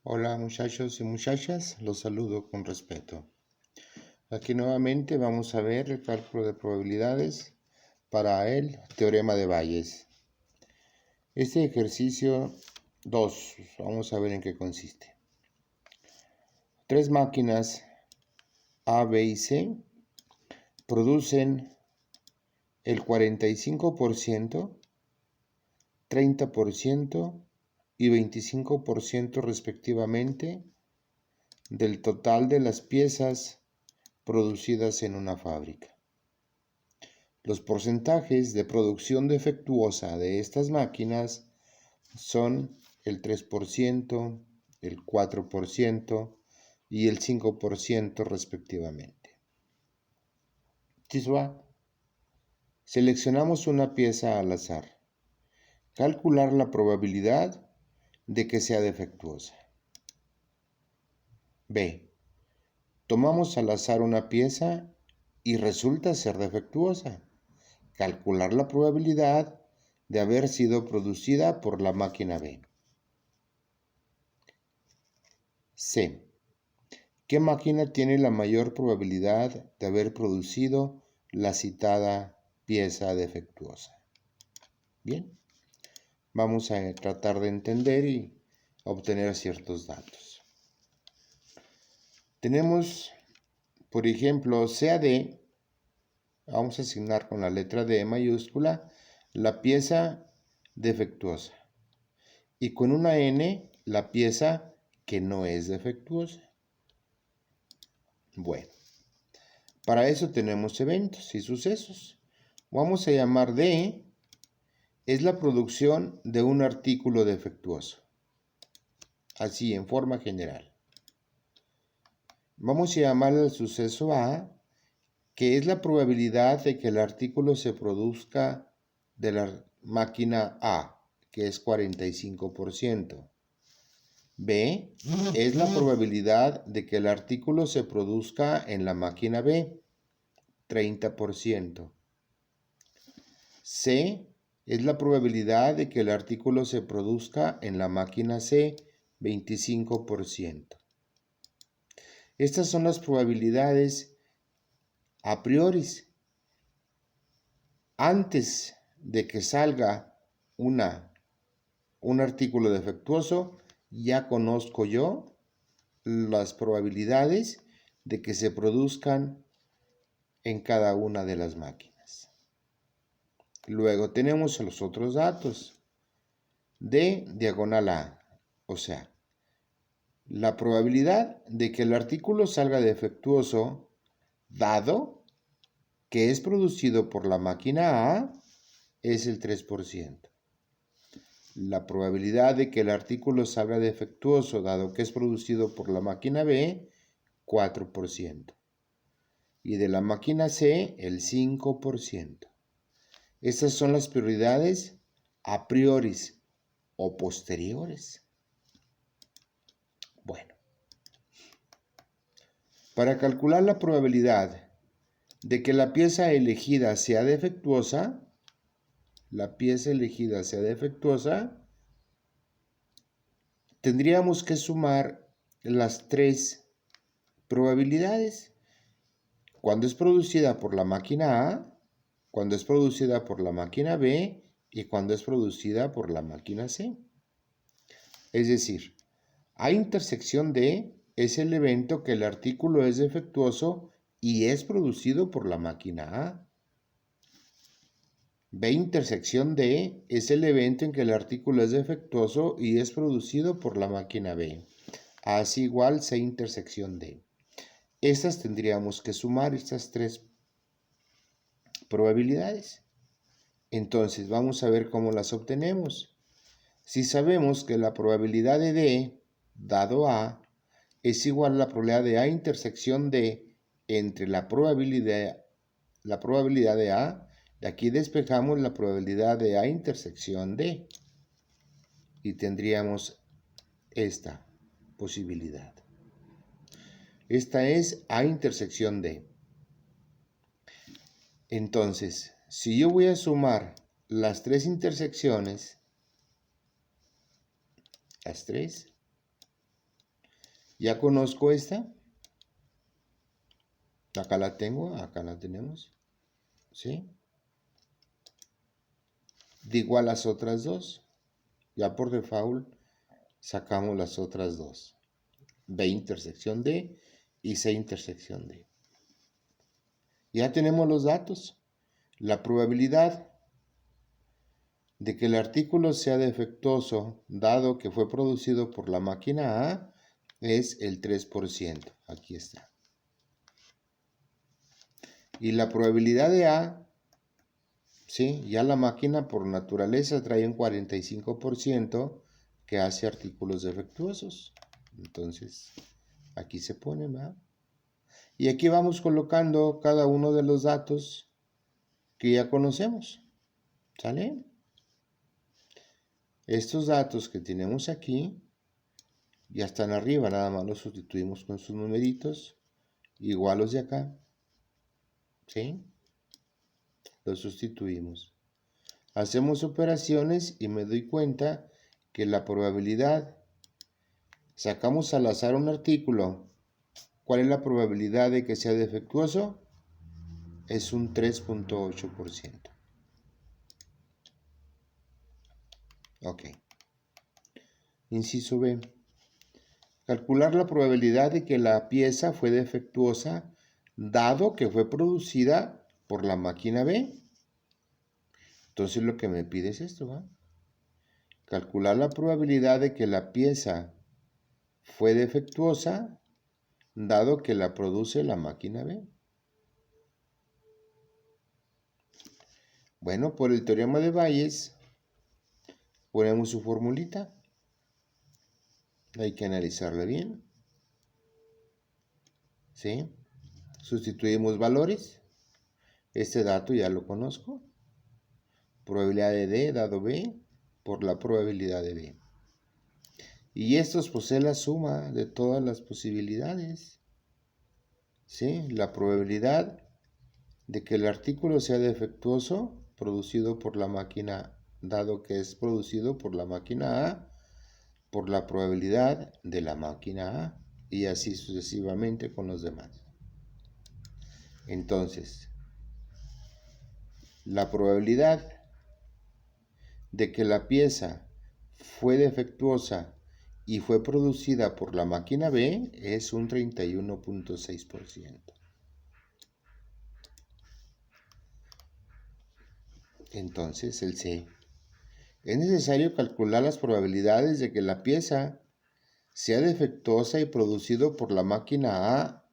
Hola muchachos y muchachas, los saludo con respeto. Aquí nuevamente vamos a ver el cálculo de probabilidades para el teorema de Bayes. Este ejercicio 2, vamos a ver en qué consiste. Tres máquinas A, B y C producen el 45%, 30% y 25% respectivamente del total de las piezas producidas en una fábrica. Los porcentajes de producción defectuosa de estas máquinas son el 3%, el 4% y el 5% respectivamente. Seleccionamos una pieza al azar. Calcular la probabilidad de que sea defectuosa. B. Tomamos al azar una pieza y resulta ser defectuosa. Calcular la probabilidad de haber sido producida por la máquina B. C. ¿Qué máquina tiene la mayor probabilidad de haber producido la citada pieza defectuosa? Bien, vamos a tratar de entender y obtener ciertos datos. Tenemos, por ejemplo, CAD. Vamos a asignar con la letra D mayúscula la pieza defectuosa y con una N la pieza que no es defectuosa. Bueno, para eso tenemos eventos y sucesos. Vamos a llamar D es la producción de un artículo defectuoso, así en forma general. Vamos a llamar al suceso A, que es la probabilidad de que el artículo se produzca de la máquina A, que es 45%. B es la probabilidad de que el artículo se produzca en la máquina B, 30%. C es la probabilidad de que el artículo se produzca en la máquina C, 25%. Estas son las probabilidades a priori. Antes de que salga un artículo defectuoso, ya conozco yo las probabilidades de que se produzcan en cada una de las máquinas. Luego tenemos los otros datos de diagonal A, o sea, la probabilidad de que el artículo salga defectuoso dado que es producido por la máquina A es el 3%. La probabilidad de que el artículo salga defectuoso dado que es producido por la máquina B, 4%. Y de la máquina C, el 5%. Estas son las prioridades a priori o posteriores. Bueno, para calcular la probabilidad de que la pieza elegida sea defectuosa, tendríamos que sumar las tres probabilidades. Cuando es producida por la máquina A, cuando es producida por la máquina B y cuando es producida por la máquina C. Es decir, A intersección D es el evento que el artículo es defectuoso y es producido por la máquina A. B intersección D es el evento en que el artículo es defectuoso y es producido por la máquina B. A es igual C intersección D. Estas tendríamos que sumar estas tres probabilidades. Entonces vamos a ver cómo las obtenemos. Si sabemos que la probabilidad de D dado A es igual a la probabilidad de A intersección D entre la probabilidad de A, de aquí despejamos la probabilidad de A intersección D y tendríamos esta posibilidad. Esta es A intersección D. Entonces, si yo voy a sumar las tres intersecciones, las tres, Ya conozco esta. Acá la tengo, acá la tenemos. ¿Sí? De igual las otras dos. Ya por default sacamos las otras dos. B intersección D y C intersección D. Ya tenemos los datos. La probabilidad de que el artículo sea defectuoso, dado que fue producido por la máquina A, es el 3%. Aquí está. Y la probabilidad de A, ¿sí? Ya la máquina por naturaleza trae un 45% que hace artículos defectuosos. Entonces, aquí se pone, ¿verdad? Y aquí vamos colocando cada uno de los datos que ya conocemos. ¿Sale? Estos datos que tenemos aquí ya están arriba, nada más los sustituimos con sus numeritos, igual los de acá. ¿Sí? Los sustituimos. Hacemos operaciones y me doy cuenta que la probabilidad, sacamos al azar un artículo, ¿cuál es la probabilidad de que sea defectuoso? Es un 3.8%. Ok. Inciso B. Calcular la probabilidad de que la pieza fue defectuosa dado que fue producida por la máquina B. Entonces lo que me pide es esto, ¿va? Calcular la probabilidad de que la pieza fue defectuosa dado que la produce la máquina B. Bueno, por el teorema de Bayes ponemos su formulita. Hay que analizarla bien. ¿Sí? Sustituimos valores. Este dato ya lo conozco. Probabilidad de D dado B por la probabilidad de B. Y esto posee la suma de todas las posibilidades. ¿Sí? La probabilidad de que el artículo sea defectuoso producido por la máquina, dado que es producido por la máquina A, por la probabilidad de la máquina A, y así sucesivamente con los demás. Entonces, la probabilidad de que la pieza fue defectuosa y fue producida por la máquina B es un 31.6%. Entonces, el C. Es necesario calcular las probabilidades de que la pieza sea defectuosa y producido por la máquina A,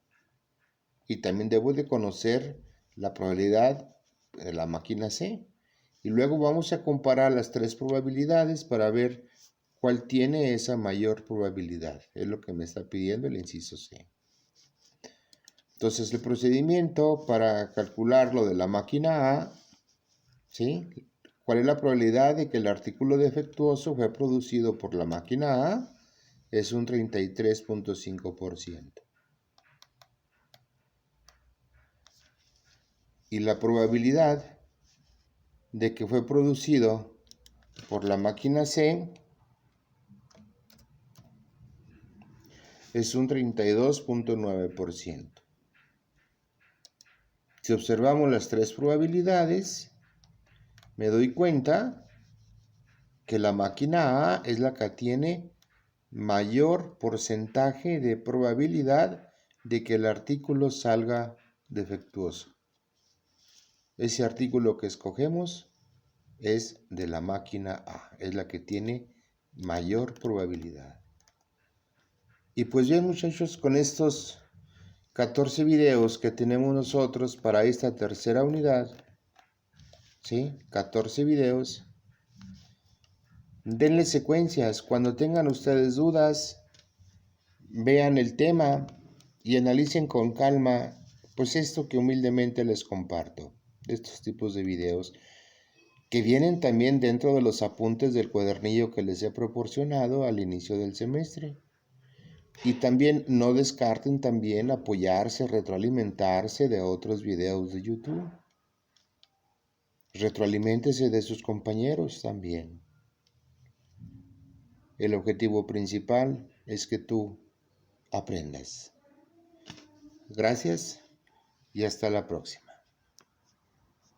y también debo de conocer la probabilidad de la máquina C. Y luego vamos a comparar las tres probabilidades para ver cuál tiene esa mayor probabilidad. Es lo que me está pidiendo el inciso C. Entonces el procedimiento para calcular lo de la máquina A, ¿sí? ¿Cuál es la probabilidad de que el artículo defectuoso fue producido por la máquina A? Es un 33.5%. Y la probabilidad de que fue producido por la máquina C es un 32.9%. Si observamos las tres probabilidades, me doy cuenta que la máquina A es la que tiene mayor porcentaje de probabilidad de que el artículo salga defectuoso. Ese artículo que escogemos es de la máquina A, es la que tiene mayor probabilidad. Y pues bien, muchachos, con estos 14 videos que tenemos nosotros para esta tercera unidad, ¿sí? 14 videos. Denle secuencias. Cuando tengan ustedes dudas, vean el tema y analicen con calma, pues esto que humildemente les comparto, estos tipos de videos, que vienen también dentro de los apuntes del cuadernillo que les he proporcionado al inicio del semestre. Y también no descarten también apoyarse, retroalimentarse de otros videos de YouTube. Retroaliméntese de sus compañeros también. El objetivo principal es que tú aprendas. Gracias y hasta la próxima.